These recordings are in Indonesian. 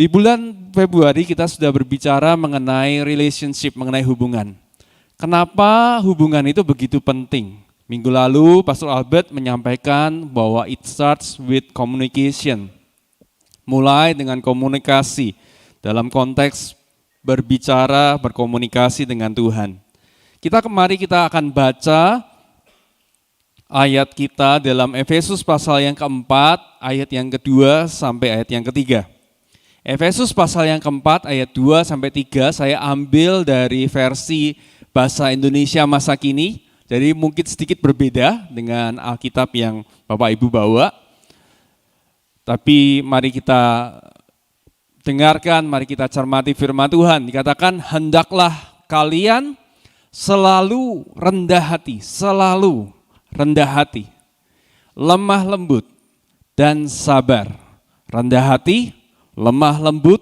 Di bulan Februari kita sudah berbicara mengenai relationship, mengenai hubungan. Kenapa hubungan itu begitu penting? Minggu lalu Pastor Albert menyampaikan bahwa it starts with communication. Mulai dengan komunikasi dalam konteks berbicara, berkomunikasi dengan Tuhan. Mari kita akan baca ayat kita dalam Efesus pasal yang keempat, ayat yang kedua sampai ayat yang ketiga. Efesus pasal yang keempat ayat 2 sampai 3 saya ambil dari versi bahasa Indonesia masa kini, jadi mungkin sedikit berbeda dengan Alkitab yang Bapak Ibu bawa. Tapi mari kita dengarkan, mari kita cermati firman Tuhan. Dikatakan, hendaklah kalian selalu rendah hati, lemah lembut dan sabar. Rendah hati, lemah lembut,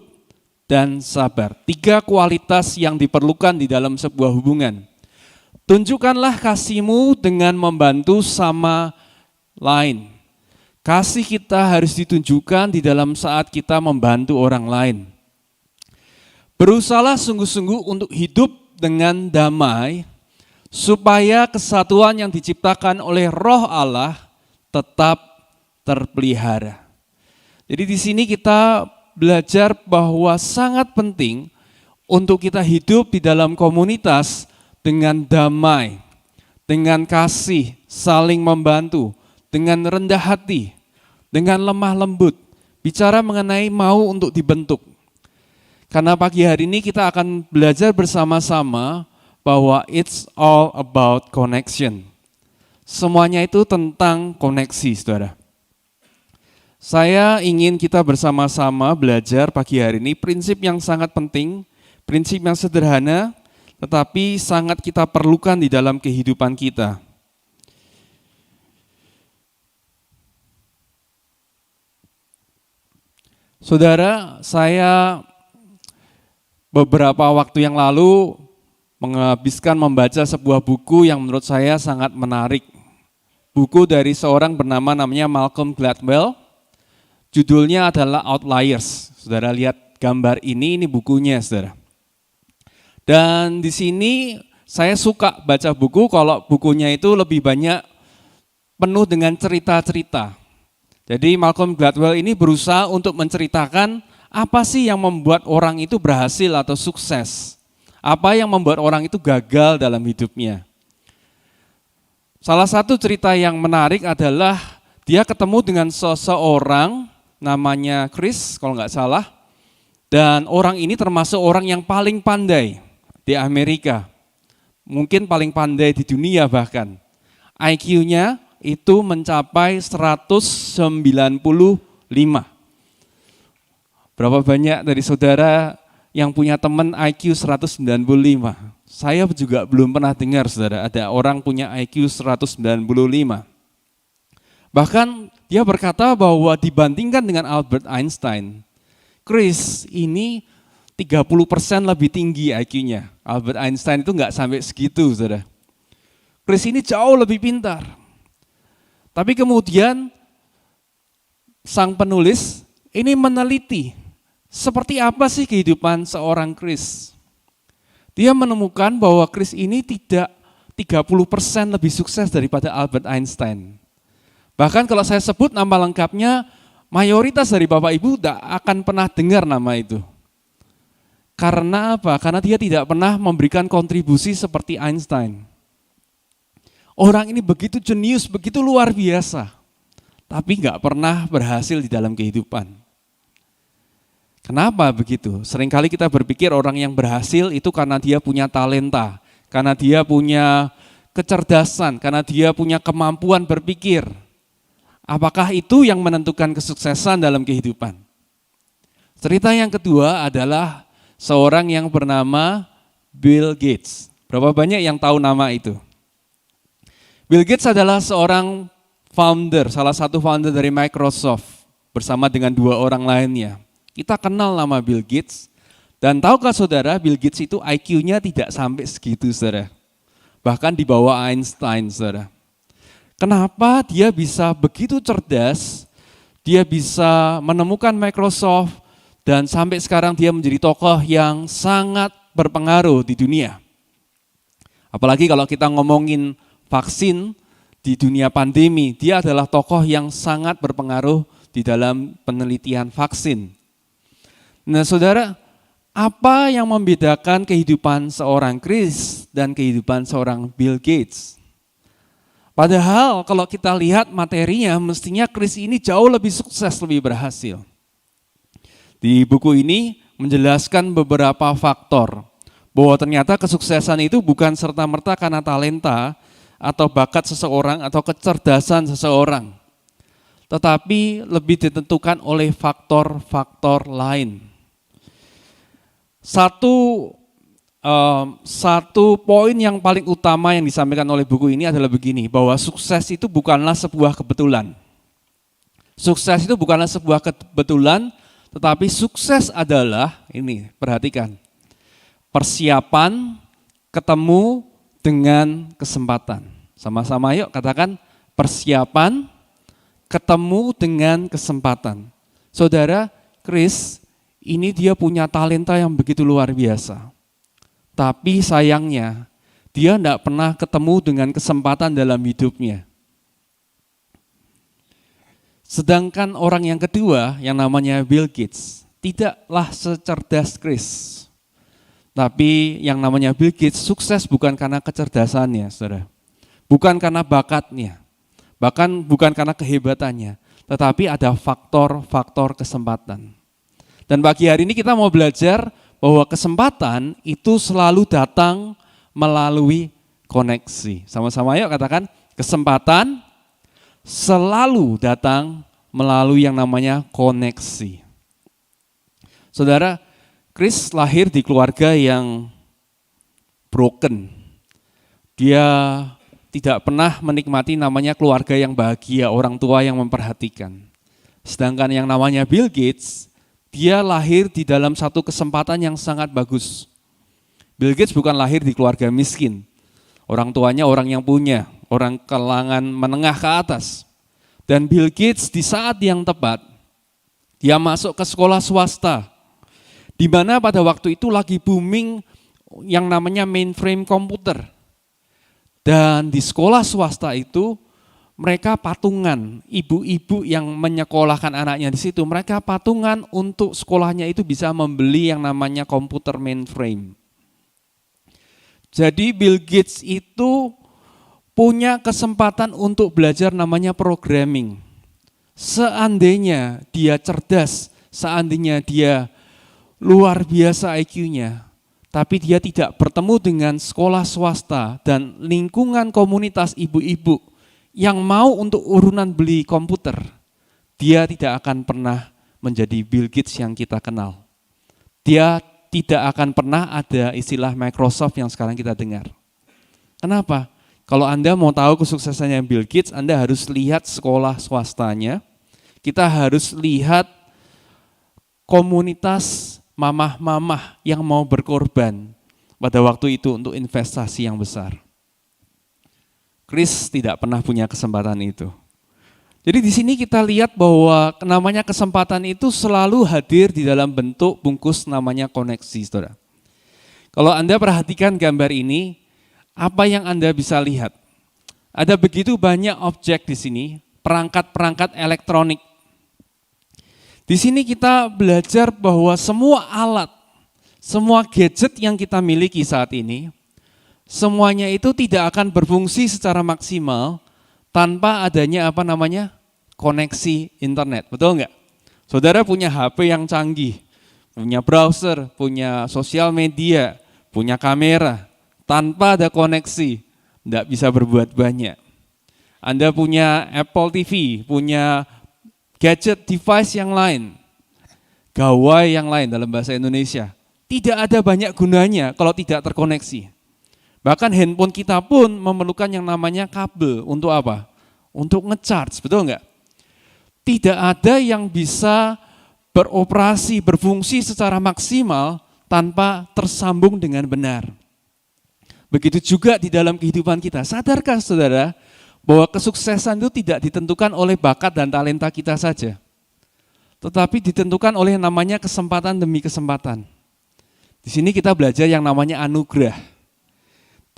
dan sabar. 3 kualitas yang diperlukan di dalam sebuah hubungan. Tunjukkanlah kasihmu dengan membantu sama lain. Kasih kita harus ditunjukkan di dalam saat kita membantu orang lain. Berusahalah sungguh-sungguh untuk hidup dengan damai, supaya kesatuan yang diciptakan oleh Roh Allah tetap terpelihara. Jadi di sini kita belajar bahwa sangat penting untuk kita hidup di dalam komunitas dengan damai, dengan kasih, saling membantu, dengan rendah hati, dengan lemah lembut, bicara mengenai mau untuk dibentuk. Karena pagi hari ini kita akan belajar bersama-sama bahwa it's all about connection. Semuanya itu tentang koneksi, saudara. Saya ingin kita bersama-sama belajar pagi hari ini prinsip yang sangat penting, prinsip yang sederhana, tetapi sangat kita perlukan di dalam kehidupan kita. Saudara, saya beberapa waktu yang lalu menghabiskan membaca sebuah buku yang menurut saya sangat menarik. Buku dari seorang namanya Malcolm Gladwell. Judulnya adalah Outliers. Saudara lihat gambar ini bukunya, saudara. Dan di sini saya suka baca buku kalau bukunya itu lebih banyak penuh dengan cerita-cerita. Jadi Malcolm Gladwell ini berusaha untuk menceritakan apa sih yang membuat orang itu berhasil atau sukses. Apa yang membuat orang itu gagal dalam hidupnya. Salah satu cerita yang menarik adalah dia ketemu dengan seseorang namanya Chris kalau nggak salah. Dan orang ini termasuk orang yang paling pandai di Amerika. Mungkin paling pandai di dunia bahkan. IQ-nya itu mencapai 195. Berapa banyak dari saudara yang punya teman IQ 195? Saya juga belum pernah dengar, saudara, ada orang punya IQ 195. Bahkan dia berkata bahwa dibandingkan dengan Albert Einstein, Chris ini 30% lebih tinggi IQ-nya. Albert Einstein itu enggak sampai segitu, saudara. Chris ini jauh lebih pintar. Tapi kemudian sang penulis ini meneliti seperti apa sih kehidupan seorang Chris. Dia menemukan bahwa Chris ini tidak 30% lebih sukses daripada Albert Einstein. Bahkan kalau saya sebut nama lengkapnya, mayoritas dari Bapak Ibu tidak akan pernah dengar nama itu. Karena apa? Karena dia tidak pernah memberikan kontribusi seperti Einstein. Orang ini begitu jenius, begitu luar biasa, tapi nggak pernah berhasil di dalam kehidupan. Kenapa begitu? Seringkali kita berpikir orang yang berhasil itu karena dia punya talenta, karena dia punya kecerdasan, karena dia punya kemampuan berpikir. Apakah itu yang menentukan kesuksesan dalam kehidupan? Cerita yang kedua adalah seorang yang bernama Bill Gates. Berapa banyak yang tahu nama itu? Bill Gates adalah seorang founder, salah satu founder dari Microsoft bersama dengan 2 orang lainnya. Kita kenal nama Bill Gates dan tahukah saudara Bill Gates itu IQ-nya tidak sampai segitu, saudara. Bahkan di bawah Einstein, saudara. Kenapa dia bisa begitu cerdas, dia bisa menemukan Microsoft Dan sampai sekarang dia menjadi tokoh yang sangat berpengaruh di dunia. Apalagi kalau kita ngomongin vaksin di dunia pandemi, dia adalah tokoh yang sangat berpengaruh di dalam penelitian vaksin. Nah saudara, apa yang membedakan kehidupan seorang Chris dan kehidupan seorang Bill Gates? Padahal kalau kita lihat materinya, mestinya Chris ini jauh lebih sukses, lebih berhasil. Di buku ini menjelaskan beberapa faktor, bahwa ternyata kesuksesan itu bukan serta-merta karena talenta atau bakat seseorang atau kecerdasan seseorang, tetapi lebih ditentukan oleh faktor-faktor lain. Satu poin yang paling utama yang disampaikan oleh buku ini adalah begini, bahwa sukses itu bukanlah sebuah kebetulan. Sukses itu bukanlah sebuah kebetulan, tetapi sukses adalah, ini perhatikan, persiapan ketemu dengan kesempatan. Sama-sama yuk katakan, persiapan ketemu dengan kesempatan. Saudara, Chris, ini dia punya talenta yang begitu luar biasa. Tapi sayangnya, dia tidak pernah ketemu dengan kesempatan dalam hidupnya. Sedangkan orang yang kedua, yang namanya Bill Gates, tidaklah secerdas Chris. Tapi yang namanya Bill Gates sukses bukan karena kecerdasannya, saudara. Bukan karena bakatnya, bahkan bukan karena kehebatannya, tetapi ada faktor-faktor kesempatan. Dan pagi hari ini kita mau belajar bahwa kesempatan itu selalu datang melalui koneksi. Sama-sama yuk katakan, kesempatan selalu datang melalui yang namanya koneksi. Saudara, Chris lahir di keluarga yang broken. Dia tidak pernah menikmati namanya keluarga yang bahagia, orang tua yang memperhatikan. Sedangkan yang namanya Bill Gates, dia lahir di dalam satu kesempatan yang sangat bagus. Bill Gates bukan lahir di keluarga miskin. Orang tuanya orang yang punya, orang kalangan menengah ke atas. Dan Bill Gates di saat yang tepat, dia masuk ke sekolah swasta, di mana pada waktu itu lagi booming yang namanya mainframe komputer. Dan di sekolah swasta itu, mereka patungan, ibu-ibu yang menyekolahkan anaknya di situ, mereka patungan untuk sekolahnya itu bisa membeli yang namanya komputer mainframe. Jadi Bill Gates itu punya kesempatan untuk belajar namanya programming. Seandainya dia cerdas, seandainya dia luar biasa IQ-nya, tapi dia tidak bertemu dengan sekolah swasta dan lingkungan komunitas ibu-ibu yang mau untuk urunan beli komputer, dia tidak akan pernah menjadi Bill Gates yang kita kenal. Dia tidak akan pernah ada istilah Microsoft yang sekarang kita dengar. Kenapa? Kalau Anda mau tahu kesuksesannya Bill Gates, Anda harus lihat sekolah swastanya. Kita harus lihat komunitas mamah-mamah yang mau berkorban pada waktu itu untuk investasi yang besar. Chris tidak pernah punya kesempatan itu. Jadi di sini kita lihat bahwa namanya kesempatan itu selalu hadir di dalam bentuk bungkus namanya koneksi, saudara. Kalau Anda perhatikan gambar ini, apa yang Anda bisa lihat? Ada begitu banyak objek di sini, perangkat-perangkat elektronik. Di sini kita belajar bahwa semua alat, semua gadget yang kita miliki saat ini, semuanya itu tidak akan berfungsi secara maksimal tanpa adanya apa namanya koneksi internet, betul enggak? Saudara punya HP yang canggih, punya browser, punya sosial media, punya kamera, tanpa ada koneksi, enggak bisa berbuat banyak. Anda punya Apple TV, punya gadget device yang lain, gawai yang lain dalam bahasa Indonesia, tidak ada banyak gunanya kalau tidak terkoneksi. Bahkan handphone kita pun memerlukan yang namanya kabel untuk apa? Untuk nge-charge, betul enggak? Tidak ada yang bisa beroperasi, berfungsi secara maksimal tanpa tersambung dengan benar. Begitu juga di dalam kehidupan kita. Sadarkah saudara bahwa kesuksesan itu tidak ditentukan oleh bakat dan talenta kita saja, tetapi ditentukan oleh namanya kesempatan demi kesempatan. Di sini kita belajar yang namanya anugerah.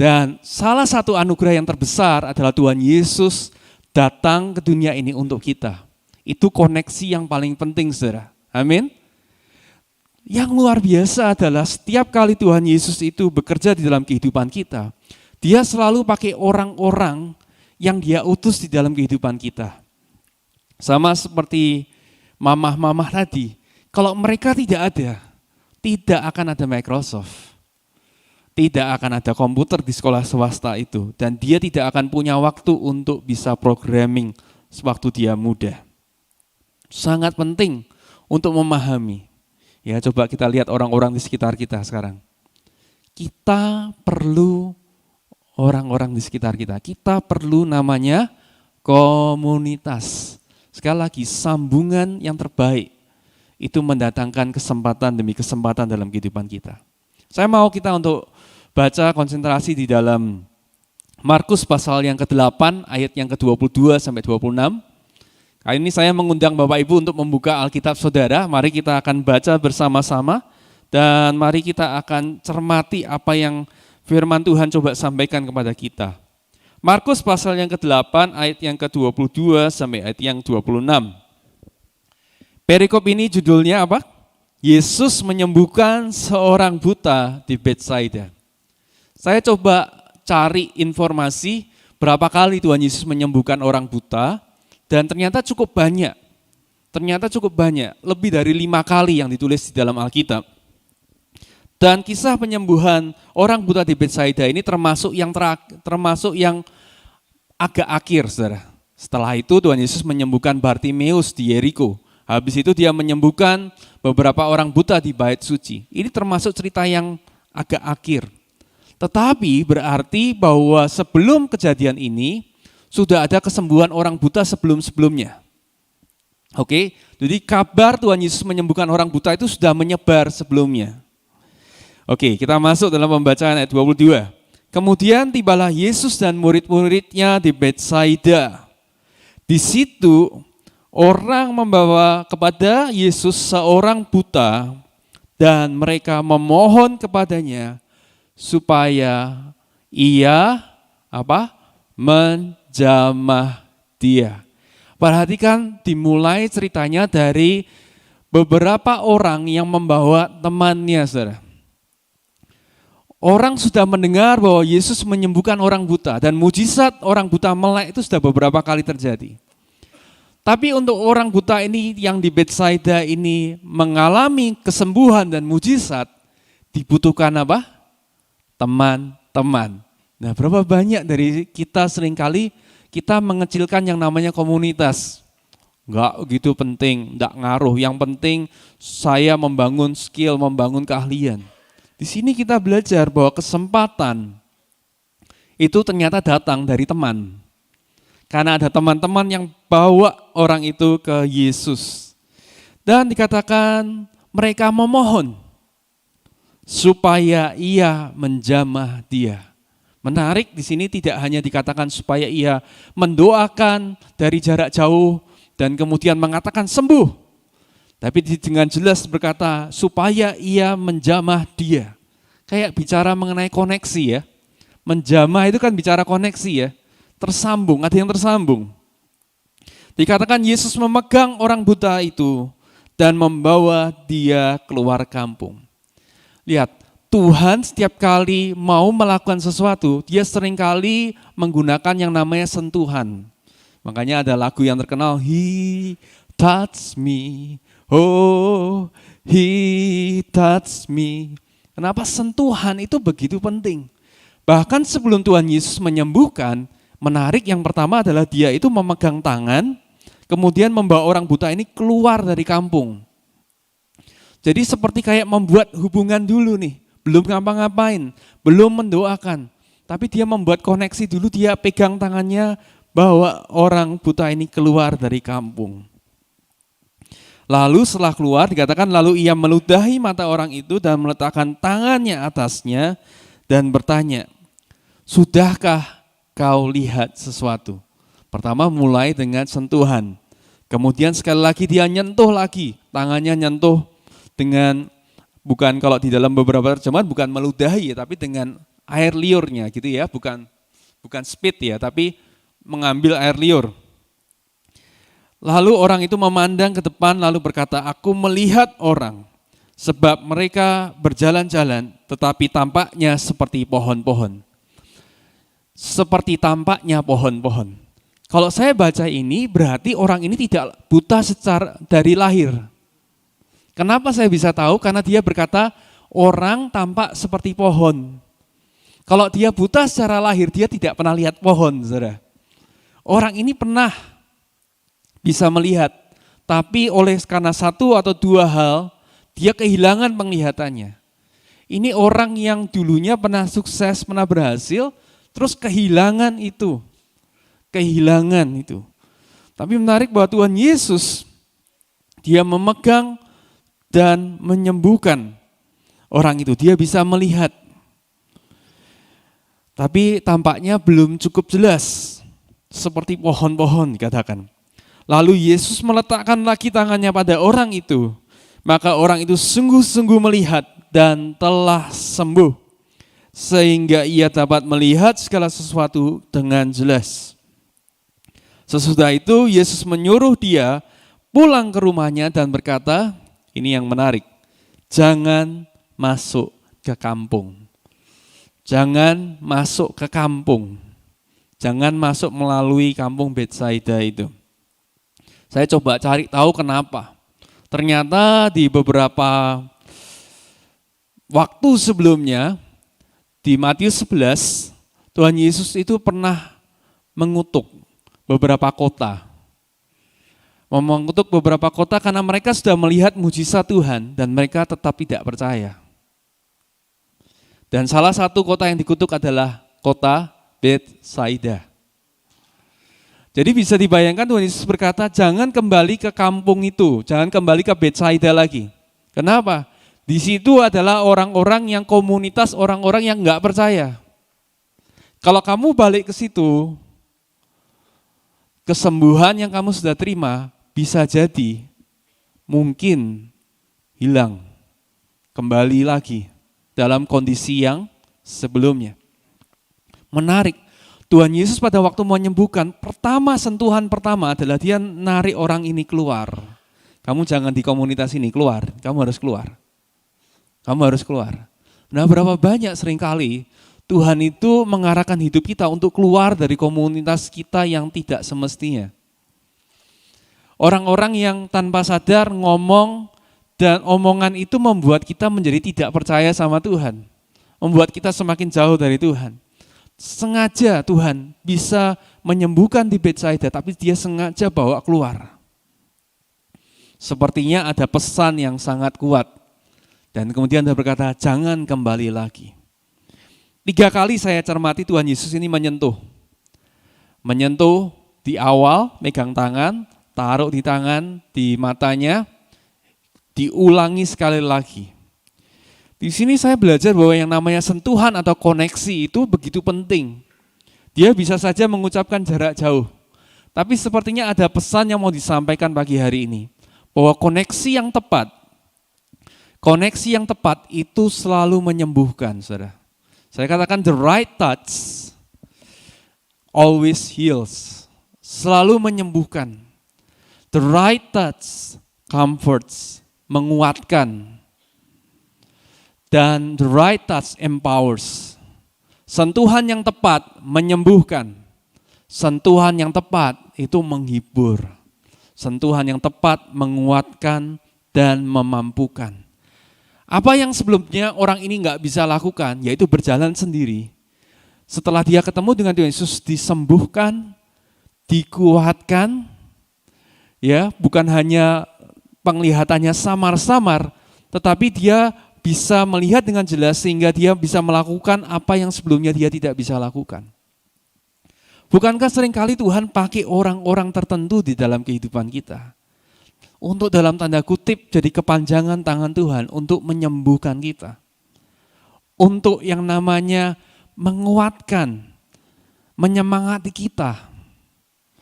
Dan salah satu anugerah yang terbesar adalah Tuhan Yesus datang ke dunia ini untuk kita. Itu koneksi yang paling penting, saudara. Amin. Yang luar biasa adalah setiap kali Tuhan Yesus itu bekerja di dalam kehidupan kita, dia selalu pakai orang-orang yang dia utus di dalam kehidupan kita. Sama seperti mamah-mamah tadi, kalau mereka tidak ada, tidak akan ada Microsoft, tidak akan ada komputer di sekolah swasta itu, dan dia tidak akan punya waktu untuk bisa programming sewaktu dia muda. Sangat penting untuk memahami. Ya, coba kita lihat orang-orang di sekitar kita sekarang. Kita perlu orang-orang di sekitar kita. Kita perlu namanya komunitas. Sekali lagi, sambungan yang terbaik itu mendatangkan kesempatan demi kesempatan dalam kehidupan kita. Saya mau kita untuk baca konsentrasi di dalam Markus pasal yang ke-8 ayat yang ke-22 sampai 26. Kali ini saya mengundang Bapak Ibu untuk membuka Alkitab Saudara. Mari kita akan baca bersama-sama dan mari kita akan cermati apa yang firman Tuhan coba sampaikan kepada kita. Markus pasal yang ke-8 ayat yang ke-22 sampai ayat yang 26. Perikop ini judulnya apa? Yesus menyembuhkan seorang buta di Betsaida. Saya coba cari informasi berapa kali Tuhan Yesus menyembuhkan orang buta, dan ternyata cukup banyak. Lebih dari 5 kali yang ditulis di dalam Alkitab. Dan kisah penyembuhan orang buta di Betsaida ini termasuk yang agak akhir, saudara. Setelah itu Tuhan Yesus menyembuhkan Bartimeus di Yeriko. Habis itu dia menyembuhkan beberapa orang buta di bait suci. Ini termasuk cerita yang agak akhir. Tetapi berarti bahwa sebelum kejadian ini sudah ada kesembuhan orang buta sebelum-sebelumnya. Oke, jadi kabar Tuhan Yesus menyembuhkan orang buta itu sudah menyebar sebelumnya. Oke, kita masuk dalam pembacaan ayat 22. Kemudian tibalah Yesus dan murid-muridnya di Betsaida. Di situ orang membawa kepada Yesus seorang buta dan mereka memohon kepadanya supaya ia menjamah dia. Perhatikan dimulai ceritanya dari beberapa orang yang membawa temannya, saudara. Orang sudah mendengar bahwa Yesus menyembuhkan orang buta dan mujizat orang buta melek itu sudah beberapa kali terjadi. Tapi untuk orang buta ini yang di Betsaida ini mengalami kesembuhan dan mujizat, dibutuhkan apa? Teman-teman. Nah, berapa banyak dari kita seringkali kita mengecilkan yang namanya komunitas. Enggak gitu penting, enggak ngaruh. Yang penting saya membangun skill, membangun keahlian. Di sini kita belajar bahwa kesempatan itu ternyata datang dari teman. Karena ada teman-teman yang bawa orang itu ke Yesus. Dan dikatakan mereka memohon supaya ia menjamah dia. Menarik di sini tidak hanya dikatakan supaya ia mendoakan dari jarak jauh dan kemudian mengatakan sembuh. Tapi dengan jelas berkata supaya ia menjamah dia. Kayak bicara mengenai koneksi ya. Menjamah itu kan bicara koneksi ya. Tersambung, ada yang tersambung. Dikatakan Yesus memegang orang buta itu dan membawa dia keluar kampung. Lihat, Tuhan setiap kali mau melakukan sesuatu, dia seringkali menggunakan yang namanya sentuhan. Makanya ada lagu yang terkenal, He touched me, oh He touched me. Kenapa sentuhan itu begitu penting? Bahkan sebelum Tuhan Yesus menyembuhkan, menarik yang pertama adalah dia itu memegang tangan, kemudian membawa orang buta ini keluar dari kampung. Jadi seperti kayak membuat hubungan dulu nih, belum ngapa-ngapain, belum mendoakan. Tapi dia membuat koneksi dulu, dia pegang tangannya, bawa orang buta ini keluar dari kampung. Lalu setelah keluar dikatakan lalu ia meludahi mata orang itu dan meletakkan tangannya atasnya dan bertanya, sudahkah kau lihat sesuatu? Pertama mulai dengan sentuhan. Kemudian sekali lagi dia nyentuh lagi, tangannya nyentuh dengan, bukan kalau di dalam beberapa terjemahan bukan meludahi ya, tapi dengan air liurnya gitu ya, bukan spit ya, tapi mengambil air liur. Lalu orang itu memandang ke depan lalu berkata, aku melihat orang, sebab mereka berjalan-jalan tetapi tampaknya seperti pohon-pohon. Seperti tampaknya pohon-pohon. Kalau saya baca ini berarti orang ini tidak buta secara dari lahir. Kenapa saya bisa tahu? Karena dia berkata orang tampak seperti pohon. Kalau dia buta secara lahir dia tidak pernah lihat pohon, saudara. Orang ini pernah bisa melihat, tapi karena satu atau dua hal dia kehilangan penglihatannya. Ini orang yang dulunya pernah sukses, pernah berhasil, terus kehilangan itu. Tapi menarik bahwa Tuhan Yesus, dia memegang dan menyembuhkan orang itu. Dia bisa melihat. Tapi tampaknya belum cukup jelas. Seperti pohon-pohon dikatakan. Lalu Yesus meletakkan lagi tangannya pada orang itu. Maka orang itu sungguh-sungguh melihat dan telah sembuh. Sehingga ia dapat melihat segala sesuatu dengan jelas. Sesudah itu Yesus menyuruh dia pulang ke rumahnya dan berkata, ini yang menarik, jangan masuk ke kampung. Jangan masuk ke kampung. Jangan masuk melalui kampung Betsaida itu. Saya coba cari tahu kenapa. Ternyata di beberapa waktu sebelumnya, di Matius 11, Tuhan Yesus itu pernah mengutuk beberapa kota. Mengutuk beberapa kota karena mereka sudah melihat mujizat Tuhan dan mereka tetap tidak percaya. Dan salah satu kota yang dikutuk adalah kota Betsaida. Jadi bisa dibayangkan Tuhan Yesus berkata, jangan kembali ke kampung itu, jangan kembali ke Betsaida lagi. Kenapa? Di situ adalah orang-orang yang komunitas orang-orang yang enggak percaya. Kalau kamu balik ke situ, kesembuhan yang kamu sudah terima bisa jadi mungkin hilang, kembali lagi dalam kondisi yang sebelumnya. Menarik, Tuhan Yesus pada waktu menyembuhkan, sentuhan pertama adalah dia narik orang ini keluar. Kamu jangan di komunitas ini, keluar, kamu harus keluar. Kamu harus keluar. Nah, berapa banyak seringkali Tuhan itu mengarahkan hidup kita untuk keluar dari komunitas kita yang tidak semestinya. Orang-orang yang tanpa sadar ngomong dan omongan itu membuat kita menjadi tidak percaya sama Tuhan. Membuat kita semakin jauh dari Tuhan. Sengaja Tuhan bisa menyembuhkan di Betsaida, tapi dia sengaja bawa keluar. Sepertinya ada pesan yang sangat kuat. Dan kemudian dia berkata, jangan kembali lagi. 3 kali saya cermati Tuhan Yesus ini menyentuh. Menyentuh di awal, megang tangan, taruh di tangan, di matanya, diulangi sekali lagi. Di sini saya belajar bahwa yang namanya sentuhan atau koneksi itu begitu penting. Dia bisa saja mengucapkan jarak jauh. Tapi sepertinya ada pesan yang mau disampaikan pagi hari ini. Bahwa koneksi yang tepat itu selalu menyembuhkan, saudara. Saya katakan the right touch always heals. Selalu menyembuhkan. The right touch comforts, menguatkan. Dan the right touch empowers. Sentuhan yang tepat menyembuhkan. Sentuhan yang tepat itu menghibur. Sentuhan yang tepat menguatkan dan memampukan. Apa yang sebelumnya orang ini nggak bisa lakukan, yaitu berjalan sendiri. Setelah dia ketemu dengan Tuhan Yesus, disembuhkan, dikuatkan, ya bukan hanya penglihatannya samar-samar, tetapi dia bisa melihat dengan jelas sehingga dia bisa melakukan apa yang sebelumnya dia tidak bisa lakukan. Bukankah seringkali Tuhan pakai orang-orang tertentu di dalam kehidupan kita? Untuk dalam tanda kutip jadi kepanjangan tangan Tuhan untuk menyembuhkan kita. Untuk yang namanya menguatkan, menyemangati kita,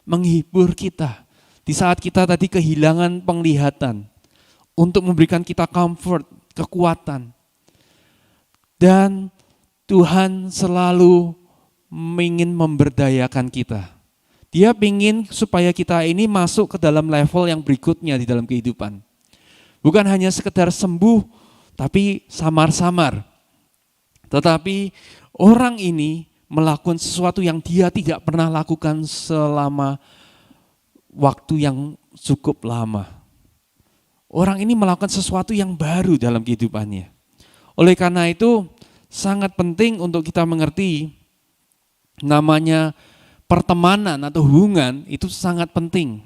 menghibur kita di saat kita tadi kehilangan penglihatan, untuk memberikan kita comfort, kekuatan. Dan Tuhan selalu ingin memberdayakan kita. Dia ingin supaya kita ini masuk ke dalam level yang berikutnya di dalam kehidupan. Bukan hanya sekedar sembuh, tapi samar-samar. Tetapi orang ini melakukan sesuatu yang dia tidak pernah lakukan selama waktu yang cukup lama. Orang ini melakukan sesuatu yang baru dalam kehidupannya. Oleh karena itu, sangat penting untuk kita mengerti namanya pertemanan atau hubungan itu sangat penting.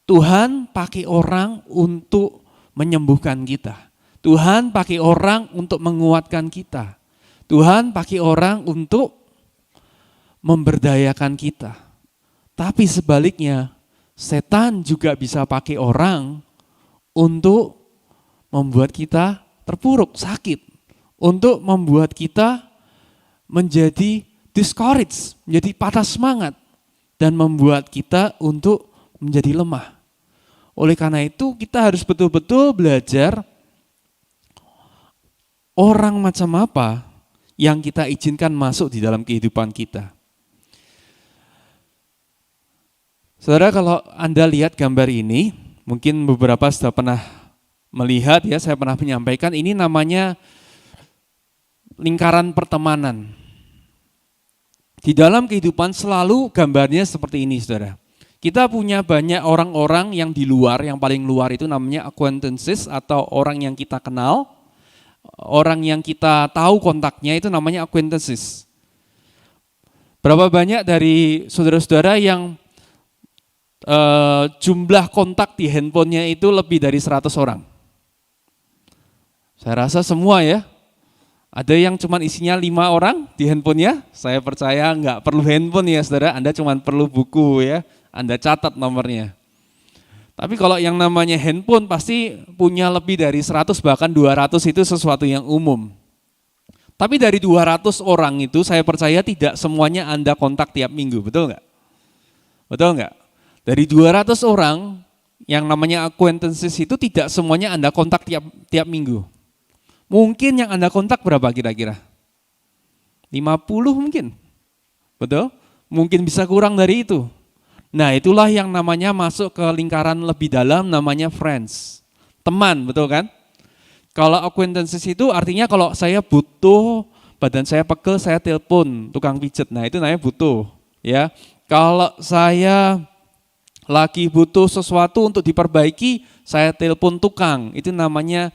Tuhan pakai orang untuk menyembuhkan kita. Tuhan pakai orang untuk menguatkan kita. Tuhan pakai orang untuk memberdayakan kita. Tapi sebaliknya, setan juga bisa pakai orang untuk membuat kita terpuruk, sakit. Untuk membuat kita menjadi discouraged, menjadi patah semangat. Dan membuat kita untuk menjadi lemah. Oleh karena itu kita harus betul-betul belajar orang macam apa yang kita izinkan masuk di dalam kehidupan kita. Saudara, kalau Anda lihat gambar ini, mungkin beberapa sudah pernah melihat ya, saya pernah menyampaikan, ini namanya lingkaran pertemanan. Di dalam kehidupan selalu gambarnya seperti ini, saudara. Kita punya banyak orang-orang yang di luar, yang paling luar itu namanya acquaintances atau orang yang kita kenal. Orang yang kita tahu kontaknya itu namanya acquaintances. Berapa banyak dari saudara-saudara yang jumlah kontak di handphonenya itu lebih dari 100 orang? Saya rasa semua ya. Ada yang cuma isinya 5 orang di handphonenya, saya percaya nggak perlu handphone ya saudara, Anda cuma perlu buku ya, Anda catat nomornya. Tapi kalau yang namanya handphone pasti punya lebih dari 100 bahkan 200 itu sesuatu yang umum. Tapi dari 200 orang itu saya percaya tidak semuanya Anda kontak tiap minggu, betul nggak? Betul nggak? Dari 200 orang yang namanya acquaintances itu tidak semuanya Anda kontak tiap minggu. Mungkin yang Anda kontak berapa kira-kira? 50 mungkin, betul? Mungkin bisa kurang dari itu. Nah itulah yang namanya masuk ke lingkaran lebih dalam namanya friends, teman, betul kan? Kalau acquaintances itu artinya kalau saya butuh, badan saya pegel, saya telepon tukang pijet, nah itu namanya butuh. Ya, kalau saya lagi butuh sesuatu untuk diperbaiki, saya telepon tukang, itu namanya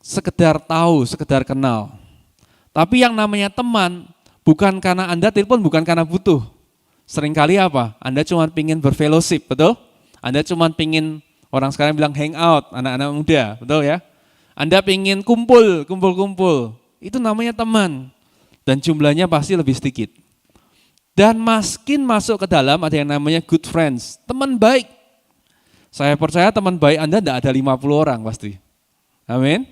sekedar tahu, sekedar kenal. Tapi yang namanya teman, bukan karena Anda telepon, bukan karena butuh. Seringkali apa? Anda cuma pingin berfellowship, betul? Anda cuma pingin, orang sekarang bilang hangout, anak-anak muda, betul ya? Anda pingin kumpul, itu namanya teman. Dan jumlahnya pasti lebih sedikit. Dan makin masuk ke dalam ada yang namanya good friends, teman baik. Saya percaya teman baik Anda tidak ada 50 orang pasti. Amin.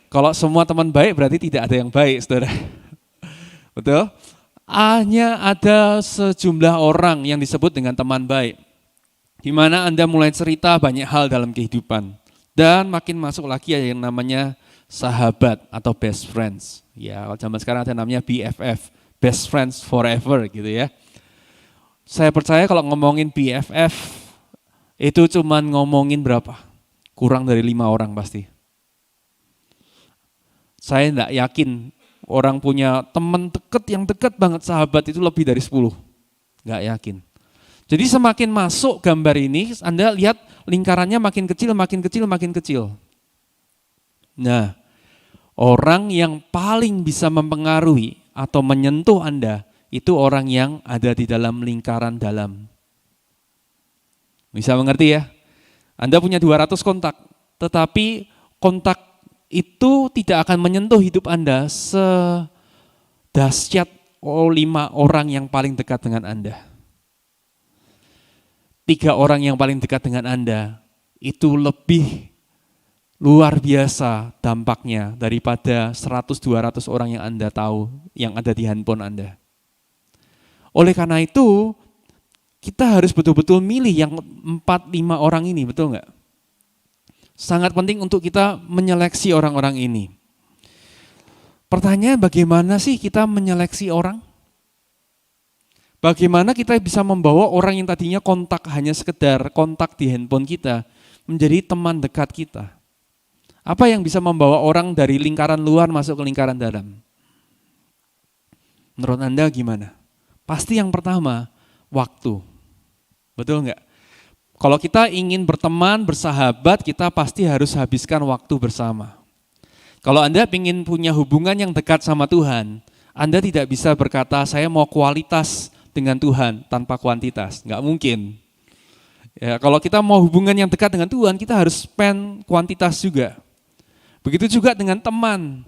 Kalau semua teman baik berarti tidak ada yang baik, saudara. Betul? Hanya ada sejumlah orang yang disebut dengan teman baik. Di mana Anda mulai cerita banyak hal dalam kehidupan. Dan makin masuk lagi ada yang namanya sahabat atau best friends. Ya, kalau zaman sekarang ada namanya BFF, best friends forever gitu ya. Saya percaya kalau ngomongin BFF itu cuman ngomongin berapa? Kurang dari 5 orang pasti. Saya tidak yakin orang punya teman dekat yang dekat banget sahabat itu lebih dari 10. Enggak yakin. Jadi semakin masuk gambar ini, Anda lihat lingkarannya makin kecil, makin kecil, makin kecil. Nah, orang yang paling bisa mempengaruhi atau menyentuh Anda, itu orang yang ada di dalam lingkaran dalam. Bisa mengerti ya? Anda punya 200 kontak, tetapi kontak itu tidak akan menyentuh hidup Anda sedahsyat 5 orang yang paling dekat dengan Anda. 3 orang yang paling dekat dengan Anda itu lebih luar biasa dampaknya daripada 100-200 orang yang Anda tahu yang ada di handphone Anda. Oleh karena itu Kita harus betul-betul milih yang 4-5 orang ini, betul nggak? Sangat penting untuk kita menyeleksi orang-orang ini. Pertanyaan, bagaimana sih kita menyeleksi orang? Bagaimana kita bisa membawa orang yang tadinya kontak hanya sekedar kontak di handphone kita menjadi teman dekat kita? Apa yang bisa membawa orang dari lingkaran luar masuk ke lingkaran dalam? Menurut Anda gimana? Pasti yang pertama, waktu. Betul enggak? Kalau kita ingin berteman, bersahabat, kita pasti harus habiskan waktu bersama. Kalau Anda ingin punya hubungan yang dekat sama Tuhan, Anda tidak bisa berkata, saya mau kualitas dengan Tuhan tanpa kuantitas. Enggak mungkin. Ya, kalau kita mau hubungan yang dekat dengan Tuhan, kita harus spend kuantitas juga. Begitu juga dengan teman.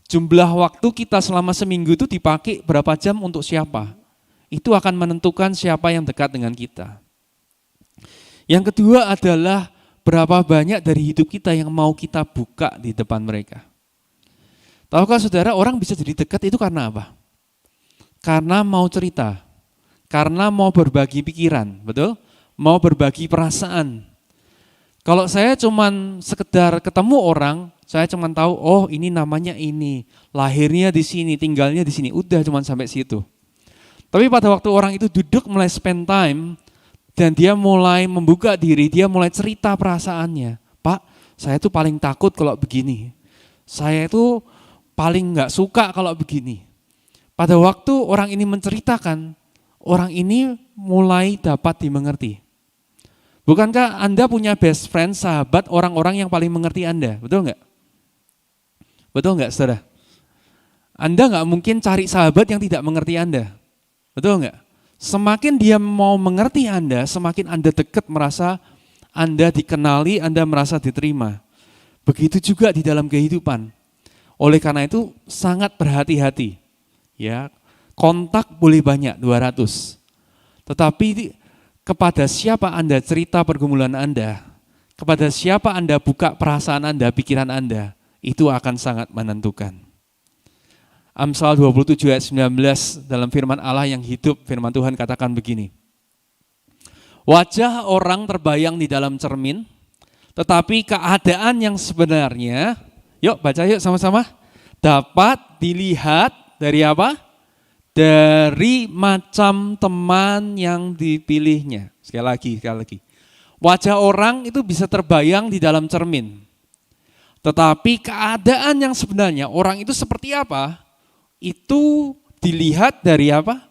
Jumlah waktu kita selama seminggu itu dipakai berapa jam untuk siapa? Itu akan menentukan siapa yang dekat dengan kita. Yang kedua adalah berapa banyak dari hidup kita yang mau kita buka di depan mereka. Tahukah saudara, orang bisa jadi dekat itu karena apa? Karena mau cerita, karena mau berbagi pikiran, betul? Mau berbagi perasaan. Kalau saya cuman sekedar ketemu orang, saya cuman tahu, oh ini namanya ini, lahirnya di sini, tinggalnya di sini, udah cuman sampai situ. Tapi pada waktu orang itu duduk mulai spend time, dan dia mulai membuka diri, dia mulai cerita perasaannya. Pak, saya tuh paling takut kalau begini. Saya itu paling gak suka kalau begini. Pada waktu orang ini menceritakan, orang ini mulai dapat dimengerti. Bukankah Anda punya best friend, sahabat, orang-orang yang paling mengerti Anda? Betul nggak? Betul nggak, saudara? Anda nggak mungkin cari sahabat yang tidak mengerti Anda. Betul nggak? Semakin dia mau mengerti Anda, semakin Anda dekat, merasa Anda dikenali, Anda merasa diterima. Begitu juga di dalam kehidupan. Oleh karena itu sangat berhati-hati. Ya, kontak boleh banyak, 200. Tetapi kepada siapa Anda cerita pergumulan Anda, kepada siapa Anda buka perasaan Anda, pikiran Anda, itu akan sangat menentukan. Amsal 27 ayat 19 dalam firman Allah yang hidup, firman Tuhan katakan begini. Wajah orang terbayang di dalam cermin, tetapi keadaan yang sebenarnya, yuk baca yuk sama-sama, dapat dilihat dari apa? Dari macam teman yang dipilihnya. Sekali lagi. Wajah orang itu bisa terbayang di dalam cermin. Tetapi keadaan yang sebenarnya, orang itu seperti apa? Itu dilihat dari apa?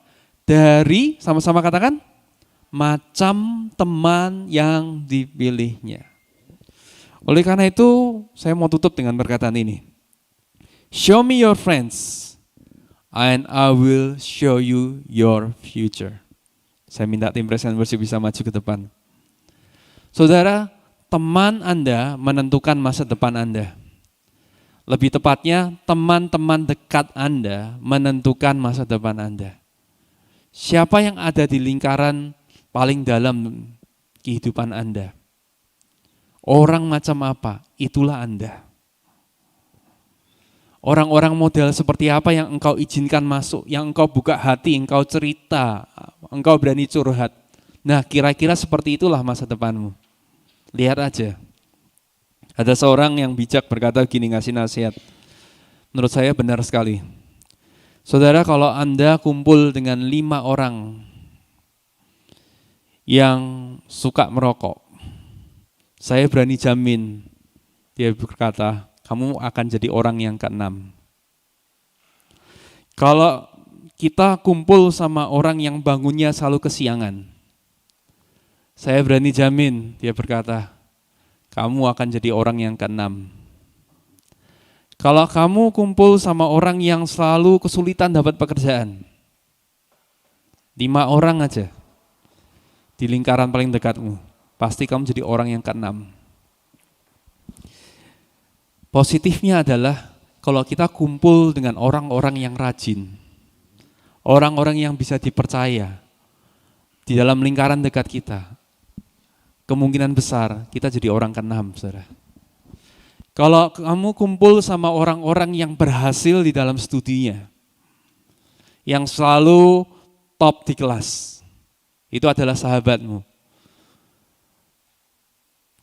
Dari, sama-sama katakan, macam teman yang dipilihnya. Oleh karena itu, saya mau tutup dengan perkataan ini. Show me your friends, and I will show you your future. Saya minta tim Praise and Worship bisa maju ke depan. Saudara, teman Anda menentukan masa depan Anda. Lebih tepatnya, teman-teman dekat Anda menentukan masa depan Anda. Siapa yang ada di lingkaran paling dalam kehidupan Anda? Orang macam apa? Itulah Anda. Orang-orang model seperti apa yang engkau izinkan masuk, yang engkau buka hati, engkau cerita, engkau berani curhat. Nah, kira-kira seperti itulah masa depanmu. Lihat aja. Ada seorang yang bijak berkata gini, ngasih nasihat. Menurut saya benar sekali. Saudara, kalau Anda kumpul dengan 5 orang yang suka merokok, saya berani jamin, dia berkata, kamu akan jadi orang yang ke-6. Kalau kita kumpul sama orang yang bangunnya selalu kesiangan, saya berani jamin, dia berkata, kamu akan jadi orang yang ke-6. Kalau kamu kumpul sama orang yang selalu kesulitan dapat pekerjaan, 5 orang aja di lingkaran paling dekatmu, pasti kamu jadi orang yang ke-6. Positifnya adalah kalau kita kumpul dengan orang-orang yang rajin, orang-orang yang bisa dipercaya di dalam lingkaran dekat kita, kemungkinan besar kita jadi orang ke-6, saudara. Kalau kamu kumpul sama orang-orang yang berhasil di dalam studinya, yang selalu top di kelas, itu adalah sahabatmu.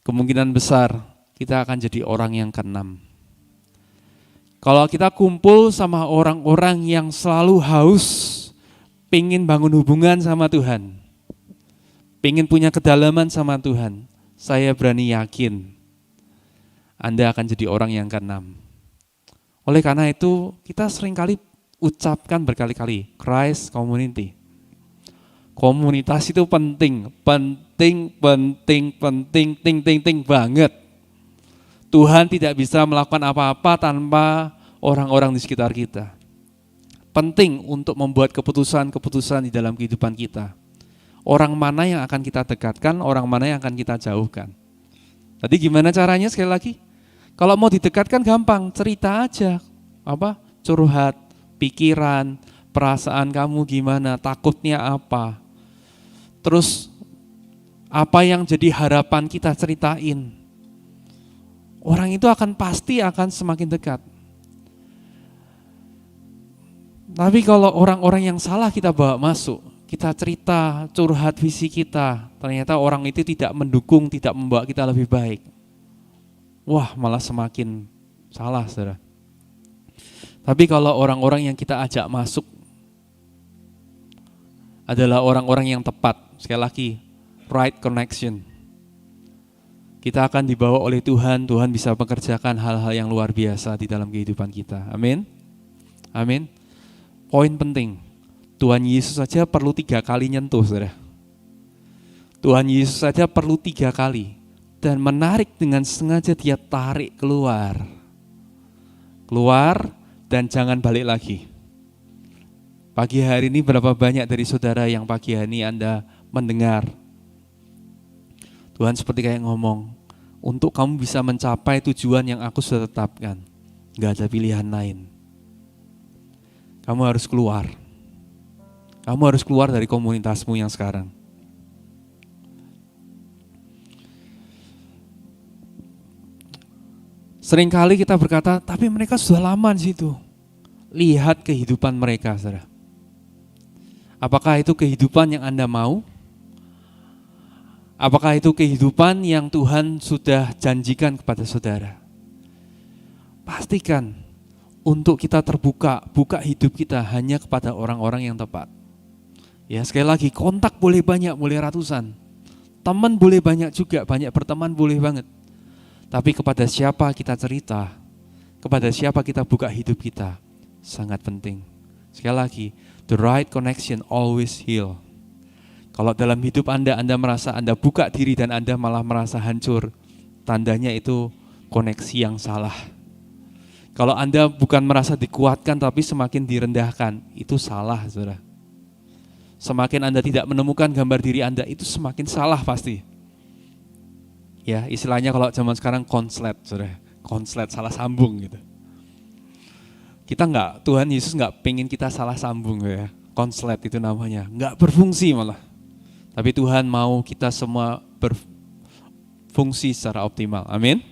Kemungkinan besar kita akan jadi orang yang keenam. Kalau kita kumpul sama orang-orang yang selalu haus, pengen bangun hubungan sama Tuhan, pengen punya kedalaman sama Tuhan, saya berani yakin Anda akan jadi orang yang keenam. Oleh karena itu, kita seringkali ucapkan berkali-kali, Christ Community. Komunitas itu penting banget. Tuhan tidak bisa melakukan apa-apa tanpa orang-orang di sekitar kita. Penting untuk membuat keputusan-keputusan di dalam kehidupan kita. Orang mana yang akan kita dekatkan, orang mana yang akan kita jauhkan. Tadi gimana caranya sekali lagi? Kalau mau didekatkan gampang, cerita aja. Curhat, pikiran, perasaan kamu gimana, takutnya apa. Terus apa yang jadi harapan kita ceritain. Orang itu pasti akan semakin dekat. Tapi kalau orang-orang yang salah kita bawa masuk, kita cerita, curhat visi kita, ternyata orang itu tidak mendukung, tidak membawa kita lebih baik. Wah, malah semakin salah, saudara. Tapi kalau orang-orang yang kita ajak masuk adalah orang-orang yang tepat, sekali lagi, right connection. Kita akan dibawa oleh Tuhan, Tuhan bisa mengerjakan hal-hal yang luar biasa di dalam kehidupan kita. Amin. Amin. Poin penting, Tuhan Yesus saja perlu 3 kali nyentuh, saudara. Tuhan Yesus saja perlu 3 kali. Dan menarik dengan sengaja dia tarik keluar. Keluar dan jangan balik lagi. Pagi hari ini berapa banyak dari saudara yang pagi hari ini Anda mendengar Tuhan seperti kayak ngomong, untuk kamu bisa mencapai tujuan yang aku sudah tetapkan, gak ada pilihan lain. Kamu harus keluar. Kamu harus keluar dari komunitasmu yang sekarang. Seringkali kita berkata, tapi mereka sudah lama di situ. Lihat kehidupan mereka, saudara. Apakah itu kehidupan yang Anda mau? Apakah itu kehidupan yang Tuhan sudah janjikan kepada saudara? Pastikan untuk kita terbuka, buka hidup kita hanya kepada orang-orang yang tepat. Ya, sekali lagi, kontak boleh banyak, boleh ratusan. Teman boleh banyak juga, banyak berteman boleh banget. Tapi kepada siapa kita cerita, kepada siapa kita buka hidup kita, sangat penting. Sekali lagi, the right connection always heal. Kalau dalam hidup Anda merasa Anda buka diri dan Anda malah merasa hancur, tandanya itu koneksi yang salah. Kalau Anda bukan merasa dikuatkan tapi semakin direndahkan, itu salah, saudara. Semakin Anda tidak menemukan gambar diri Anda, itu semakin salah pasti. Ya, istilahnya kalau zaman sekarang konslet, saudara. Konslet, salah sambung gitu. Tuhan Yesus enggak pengen kita salah sambung ya. Konslet itu namanya, enggak berfungsi malah. Tapi Tuhan mau kita semua berfungsi secara optimal. Amin.